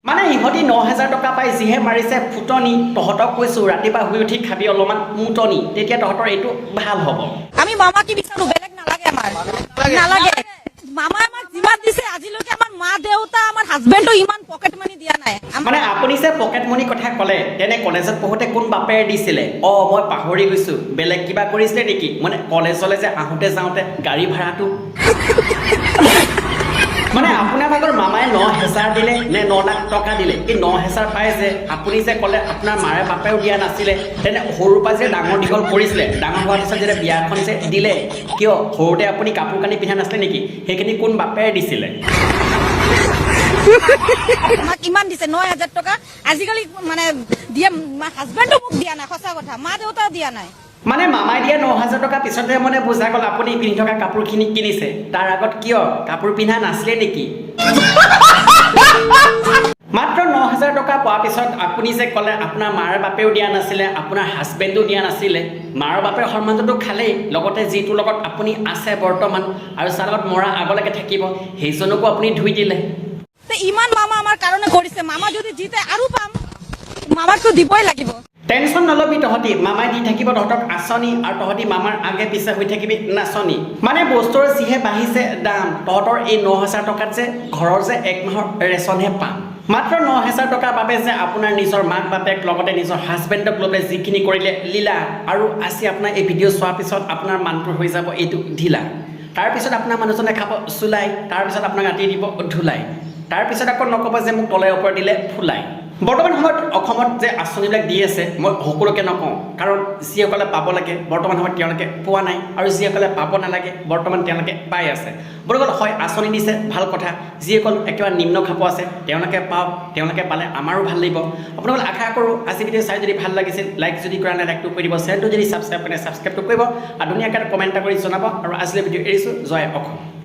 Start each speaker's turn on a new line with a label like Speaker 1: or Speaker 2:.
Speaker 1: মানে ইহঁতি ৯,০০০ টকা পাই যিহে মাৰিছে ফুটনি তহঁতক কৈছোঁ ৰাতিপুৱা শুই উঠি খাবি অলপমান মুটনি তেতিয়া তহঁতৰ এইটো ভাল হ'ব
Speaker 2: আমি মামা কি বিচাৰো বেলেগ নালাগে আমাৰ নালাগে মামা আমাক যিমান দিছে আজিলৈকে আমাৰ মা দেউতা আমাৰ হাজবেণ্ডো ইমান পকেট মানি দিয়া নাই
Speaker 1: মানে আপুনি যে পকেট মনি কথা ক'লে তেনে কলেজত পঢ়োতে কোন বাপেৰে দিছিলে মই পাহৰি গৈছোঁ বেলেগ কিবা কৰিছিলে নেকি মানে কলেজলৈ যে আহোঁতে যাওঁতে গাড়ী ভাড়াটো মানে আপোনাৰ ভাগৰ মামাই ৯,০০০ দিলে নে ৯,০০,০০০ টকা দিলে এই ৯,০০০ পাই যে আপুনি যে ক'লে আপোনাৰ মাৰে বাপেও দিয়া নাছিলে তেনে সৰুৰ পৰা যে ডাঙৰ দীঘল কৰিছিলে ডাঙৰ হোৱাৰ পিছত যেতিয়া বিয়াখন যে দিলে কিয় সৰুতে আপুনি কাপোৰ কানি পিন্ধা নাছিলে নেকি সেইখিনি কোন বাপেৰে দিছিলে
Speaker 2: আমাক কিমান দিছে ৯,০০০ টকা আজিকালি মানে দিয়ে হাজবেণ্ডো মোক দিয়া নাই সঁচা কথা মা দেউতাও দিয়া নাই
Speaker 1: মানে মামাই দিয়া ৯,০০০ টকা পিছতহে মানে বুজা গ'ল আপুনি পিন্ধি থকা কাপোৰখিনি কিনিছে তাৰ আগত কিয় কাপোৰ পিন্ধা নাছিলে নেকি মাত্ৰ ৯,০০০ টকা পোৱাৰ পিছত আপুনি যে ক'লে আপোনাৰ মাৰ বাপেও দিয়া নাছিলে আপোনাৰ হাজবেণ্ডো দিয়া নাছিলে মাৰ বাপেৰ সন্মানটো খালেই লগতে যিটোৰ লগত আপুনি আছে বৰ্তমান আৰু যাৰ লগত মৰা আগলৈকে থাকিব সেইজনকো আপুনি ধুই দিলে
Speaker 2: ইমান মামা আমাৰ কাৰণে কৰিছে মামা যদি জিতে আৰু পাম মামাকতো দিবই লাগিব
Speaker 1: টেনশ্যন নলবি তহঁতি মামাই দি থাকিব তহঁতক আঁচনি আৰু তহঁতি মামাৰ আগে পিছে হৈ থাকিবি নাচনি মানে বস্তুৰ যিহে বাঢ়িছে দাম তহঁতৰ এই ৯,০০০ টকাত যে ঘৰৰ যে এক মাহৰ ৰেচনহে পাম মাত্ৰ ৯,০০০ টকাৰ বাবে যে আপোনাৰ নিজৰ মাক বাপেক লগতে নিজৰ হাজবেণ্ডক লৈ যিখিনি কৰিলে লীলা আৰু আজি আপোনাৰ এই ভিডিঅ' চোৱাৰ পিছত আপোনাৰ মানটো হৈ যাব এইটো ঢিলা তাৰপিছত আপোনাৰ মানুহজনে খাব চুলাই তাৰপিছত আপোনাক ৰাতি দিব ধুলাই তাৰপিছত আকৌ নক'ব যে মোক তলে ওপৰ দিলে ফুলাই বৰ্তমান সময়ত অসমত যে আঁচনিবিলাক দি আছে মই সকলোকে নকওঁ কাৰণ যিসকলে পাব লাগে বৰ্তমান সময়ত তেওঁলোকে পোৱা নাই আৰু যিসকলে পাব নালাগে বৰ্তমান তেওঁলোকে পাই আছে বৰ্তমান হয় আঁচনি দিছে ভাল কথা যিসকল একেবাৰে নিম্ন খাপ আছে তেওঁলোকে পাওক তেওঁলোকে পালে আমাৰো ভাল লাগিব আপোনালোকে আশা কৰোঁ আজি ভিডিঅ' চাই যদি ভাল লাগিছিল লাইক যদি কৰা নাই লাইকটো কৰি দিব চেনেলটো যদি ছাবস্ক্ৰাইব কৰে ছাবস্ক্ৰাইবটো কৰিব আৰু ধুনীয়াকৈ কমেণ্ট এটা কৰি জনাব আৰু আজিলৈ ভিডিঅ' এৰিছোঁ জয় অসম